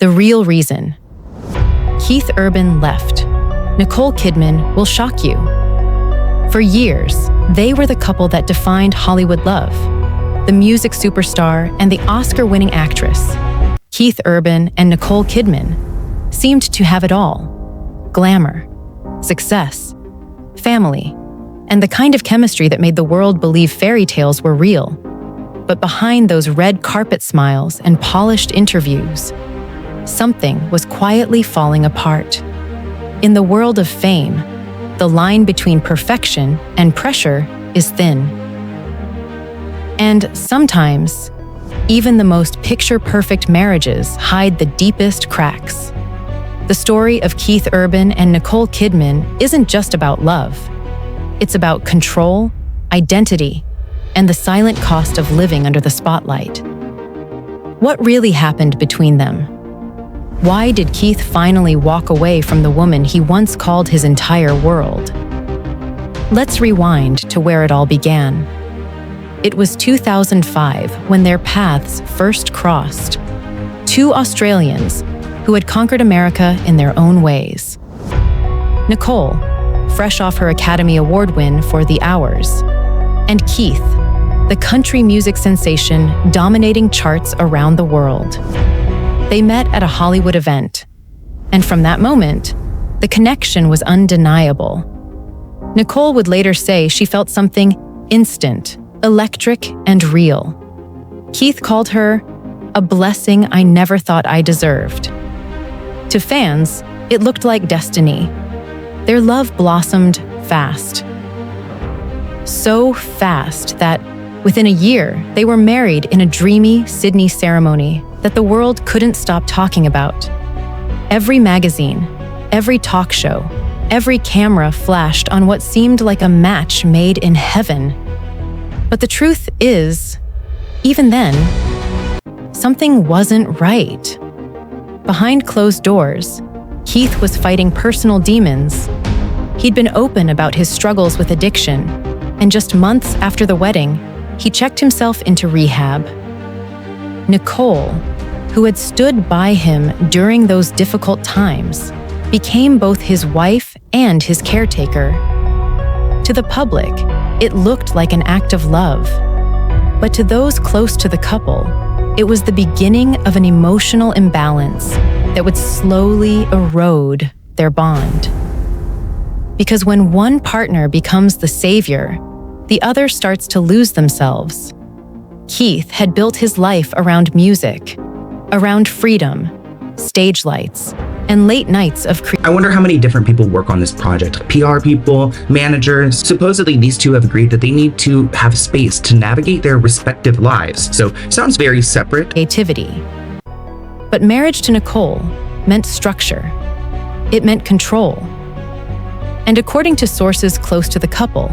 The real reason. Keith Urban left. Nicole Kidman will shock you. For years, they were the couple that defined Hollywood love. The music superstar and the Oscar-winning actress, Keith Urban and Nicole Kidman, seemed to have it all. Glamour, success, family, and the kind of chemistry that made the world believe fairy tales were real. But behind those red carpet smiles and polished interviews, something was quietly falling apart. In the world of fame, the line between perfection and pressure is thin. And sometimes, even the most picture-perfect marriages hide the deepest cracks. The story of Keith Urban and Nicole Kidman isn't just about love. It's about control, identity, and the silent cost of living under the spotlight. What really happened between them? Why did Keith finally walk away from the woman he once called his entire world? Let's rewind to where it all began. It was 2005 when their paths first crossed. Two Australians who had conquered America in their own ways. Nicole, fresh off her Academy Award win for The Hours, and Keith, the country music sensation dominating charts around the world. They met at a Hollywood event, and from that moment, the connection was undeniable. Nicole would later say she felt something instant, electric, and real. Keith called her a blessing I never thought I deserved. To fans, it looked like destiny. Their love blossomed fast. So fast that within a year, they were married in a dreamy Sydney ceremony that the world couldn't stop talking about. Every magazine, every talk show, every camera flashed on what seemed like a match made in heaven. But the truth is, even then, something wasn't right. Behind closed doors, Keith was fighting personal demons. He'd been open about his struggles with addiction, and just months after the wedding, he checked himself into rehab. Nicole, who had stood by him during those difficult times, became both his wife and his caretaker. To the public, it looked like an act of love. But to those close to the couple, it was the beginning of an emotional imbalance that would slowly erode their bond. Because when one partner becomes the savior, the other starts to lose themselves. Keith had built his life around music, around freedom, stage lights, and late nights of I wonder how many different people work on this project. PR people, managers. Supposedly these two have agreed that they need to have space to navigate their respective lives. So sounds very separate. Creativity. But marriage to Nicole meant structure. It meant control. And according to sources close to the couple,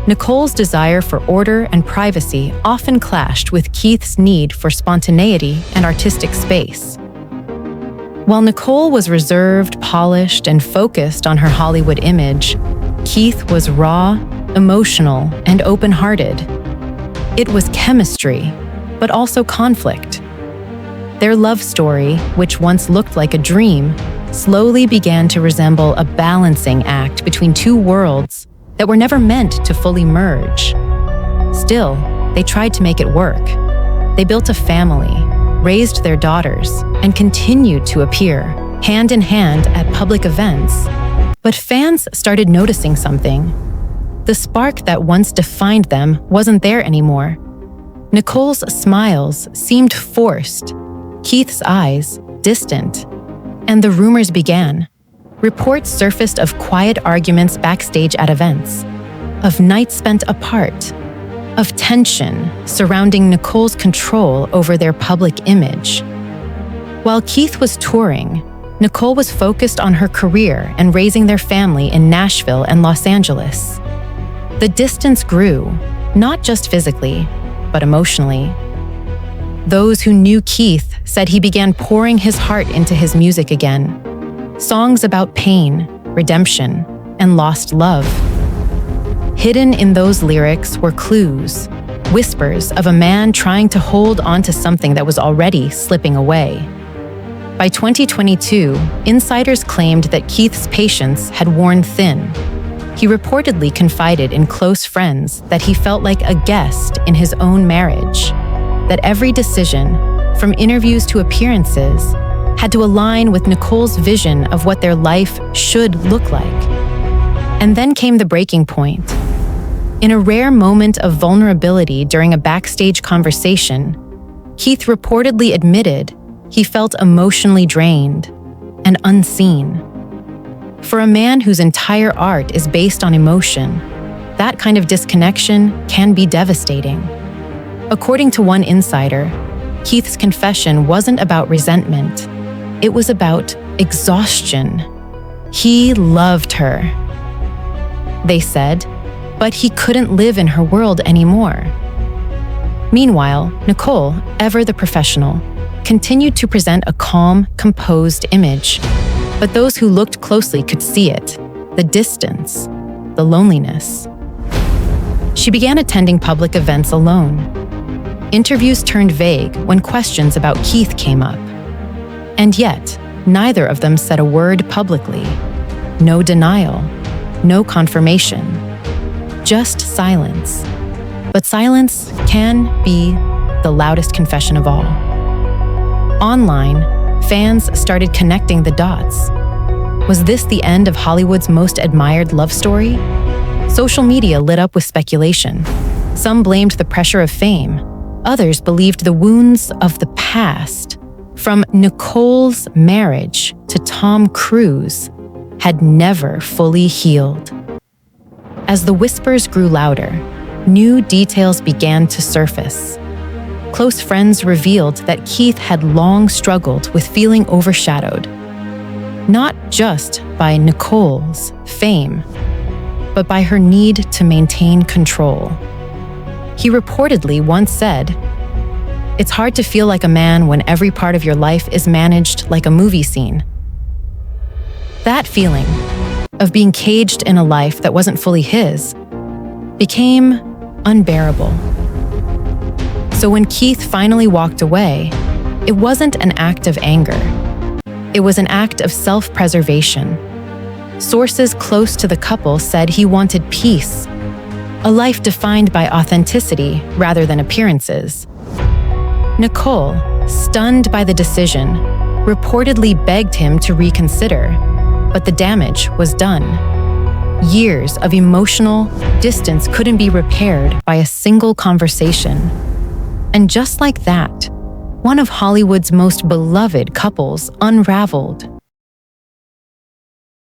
Nicole's desire for order and privacy often clashed with Keith's need for spontaneity and artistic space. While Nicole was reserved, polished, and focused on her Hollywood image, Keith was raw, emotional, and open-hearted. It was chemistry, but also conflict. Their love story, which once looked like a dream, slowly began to resemble a balancing act between two worlds that were never meant to fully merge. Still, they tried to make it work. They built a family, raised their daughters, and continued to appear, hand in hand at public events. But fans started noticing something. The spark that once defined them wasn't there anymore. Nicole's smiles seemed forced, Keith's eyes distant, and the rumors began. Reports surfaced of quiet arguments backstage at events, of nights spent apart, of tension surrounding Nicole's control over their public image. While Keith was touring, Nicole was focused on her career and raising their family in Nashville and Los Angeles. The distance grew, not just physically, but emotionally. Those who knew Keith said he began pouring his heart into his music again. Songs about pain, redemption, and lost love. Hidden in those lyrics were clues, whispers of a man trying to hold on to something that was already slipping away. By 2022, insiders claimed that Keith's patience had worn thin. He reportedly confided in close friends that he felt like a guest in his own marriage, that every decision, from interviews to appearances, had to align with Nicole's vision of what their life should look like. And then came the breaking point. In a rare moment of vulnerability during a backstage conversation, Keith reportedly admitted he felt emotionally drained and unseen. For a man whose entire art is based on emotion, that kind of disconnection can be devastating. According to one insider, Keith's confession wasn't about resentment. It was about exhaustion. He loved her, they said, but he couldn't live in her world anymore. Meanwhile, Nicole, ever the professional, continued to present a calm, composed image. But those who looked closely could see it, the distance, the loneliness. She began attending public events alone. Interviews turned vague when questions about Keith came up. And yet, neither of them said a word publicly. No denial, no confirmation, just silence. But silence can be the loudest confession of all. Online, fans started connecting the dots. Was this the end of Hollywood's most admired love story? Social media lit up with speculation. Some blamed the pressure of fame. Others believed the wounds of the past, from Nicole's marriage to Tom Cruise, had never fully healed. As the whispers grew louder, new details began to surface. Close friends revealed that Keith had long struggled with feeling overshadowed, not just by Nicole's fame, but by her need to maintain control. He reportedly once said, "It's hard to feel like a man when every part of your life is managed like a movie scene." That feeling of being caged in a life that wasn't fully his became unbearable. So when Keith finally walked away, it wasn't an act of anger. It was an act of self-preservation. Sources close to the couple said he wanted peace, a life defined by authenticity rather than appearances. Nicole, stunned by the decision, reportedly begged him to reconsider, but the damage was done. Years of emotional distance couldn't be repaired by a single conversation. And just like that, one of Hollywood's most beloved couples unraveled.